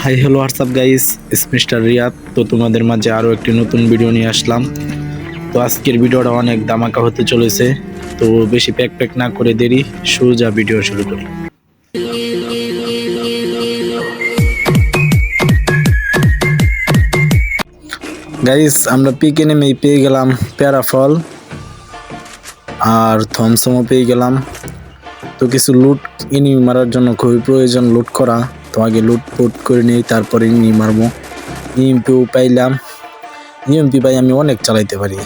High hello WhatsApp guys, it's mister Riyad. তো তোমাদের মাঝে আরও একটি নতুন ভিডিও নিয়ে আসলাম। তো আজকের ভিডিওটা অনেক ধামাকা হতে চলেছে। তো বেশি প্যাক না করে দেরি, সোজা ভিডিও শুরু করি। গাইস, আমরা পিকে নেমেই পেয়ে গেলাম প্যারাফল আর থমসমও পেয়ে গেলাম। তো কিছু লুট ইনিমি মারার জন্য খুবই প্রয়োজন লুট করা। তো আগে লুট ফুট করে নিই, তারপরে ইনিমি মারবো। ইএমপিও পাইলাম। ইএমপি ভাই আমি অনেক চালাইতে পারি,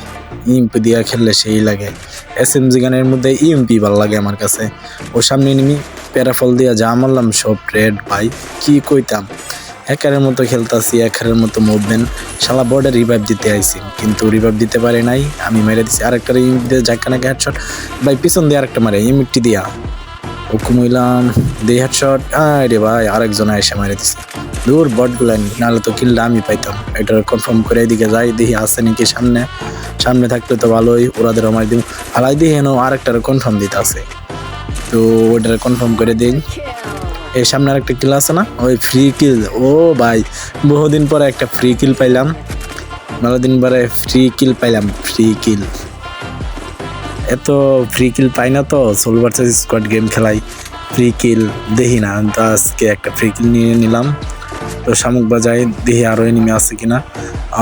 ইএমপি দিয়ে খেললে সেই লাগে। এসএমজি গানের মধ্যে ইএমপি ভালো লাগে আমার কাছে। ওর সামনে নিমি প্যারাফল দিয়ে যা মারলাম সব রেড ভাই, কি কইতাম। হ্যাকারের মতো খেলতাছি, হ্যাকারের মতো মুভমেন্ট। শালা বর্ডে রিভাইভ দিতে আইছি, কিন্তু রিভাইভ দিতে পারে নাই। আমি মেরে দিছি আরেকটা ইএমপি দিয়ে ঝাঁকানাকে হেডশট ভাই, পিছন দিয়ে আরেকটা মারে ইএমপি দিয়া ওকে মইলাম দিয়ে হেডশট। আরে ভাই আরেকজন এসে মারে দিছে। দূর বটগুলা নাহলে তো কিলটা আমি পাইতাম। এটা কনফার্ম করে এদিকে যাই, দেখি আছে নাকি সামনে। সামনে থাকলে তো ভালোই, ওরাদের আমার দিন হালাই দিয়ে হেন আরেকটার কনফার্ম দিতে আছে। তো ওইটার কনফার্ম করে দিই। এই সামনে আরেকটা কিল আছে না, ওই ফ্রি কিল। ও ভাই বহুদিন পরে একটা ফ্রি কিল পাইলাম, ভালো দিন পরে ফ্রি কিল পাইলাম। ফ্রি কিল এত ফ্রি কিল পাই না তো, সোলো ভার্সেস স্কোয়াড গেম খেলাই ফ্রি কিল দেখি না। তো আজকে একটা ফ্রি কিল নিয়ে নিলাম। তো শামুক বাজাই দেখি আরও এনিমি আছে কিনা।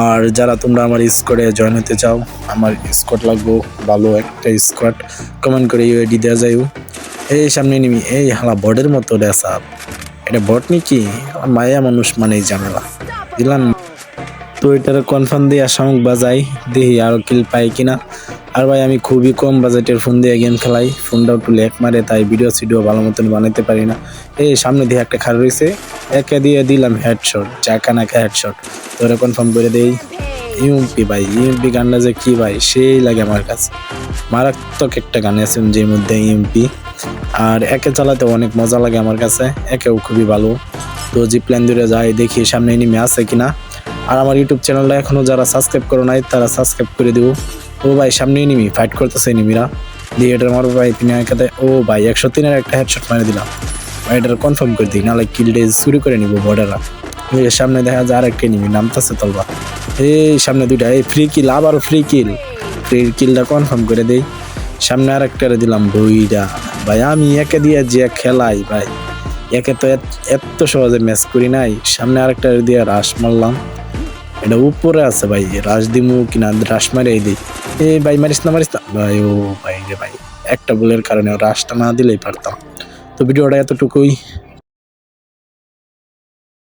আর যারা তোমরা আমার স্কোয়াডে জয়েন হতে চাও, আমার স্কোয়াড লাগবো ভালো একটা স্কোয়াড, কমেন্ট করে ইউআইডি দেওয়া যায়। এই সামনে এনিমি, এই হালা বটের মতো ড্যাসাপ। এটা বট নাকি? মায়া মানুষ মানেই ঝামেলা দিলাম। তো এটার কনফার্ম দিয়ে শামুক বাজাই দেখি আরও কিল পাই কিনা। আর ভাই আমি খুবই কম বাজেটের ফোন দিয়ে গেম খেলাই, ফোনটা একটু ল্যাগ মারে, তাই ভিডিও ভালো মতন বানাতে পারি না। এই সামনে দিয়ে একটা খার রয়েছে, একে দিয়ে দিলাম হেডশট, চাকানাকে হেডশট। তো ওরা কনফার্ম করে দেই। ইউএমপি ভাই, ইউএমপি গানটা যে কি ভাই সেই লাগে আমার কাছে। মারাত্মক একটা গান এসএমজির মধ্যে ইউএমপি। আর একে চালাতে অনেক মজা লাগে আমার কাছে, একেও খুবই ভালো। তো জি প্ল্যান ধরে যাই, দেখি সামনে এনিমি আছে কিনা। আর আমার ইউটিউব চ্যানেলটা এখনো যারা সাবস্ক্রাইব করো নাই তারা সাবস্ক্রাইব করে দেবো। ও ভাই সামনে এনিমি ফাইট করতেছে, এনিমিরা দিয়ে এটার মারবো ভাই পিনাকাতে। ও ভাই 103-এর একটা হেডশট মারে দিলাম ভাই, এটার কনফার্ম করে দিই, নাহলে কিলডে শুরু করে নিবো বর্ডাররা। সামনে দেখা যায় আর একটা এনিমি নামতেছে তলবা। এই সামনে দুইটা, এই ফ্রি কিল, আবারও ফ্রি কিল। ফ্রি কিলটা কনফার্ম করে দেই। সামনে আর একটা দিলাম বইটা ভাই। আমি একে দিয়ে যে খেলাই ভাই, একে তো এত সহজে ম্যাচ করি নাই। সামনে আরেকটা দিয়ে রাশ মারলাম, এটা উপরে আছে ভাই, রাশ দিমু কিনা রাশ মারে দিই। এই ভাই মারিস না ভাই। ও ভাই রে ভাই, একটা বলের কারণে রাশটা না দিলেই পারতাম। তো ভিডিওটা এতটুকুই।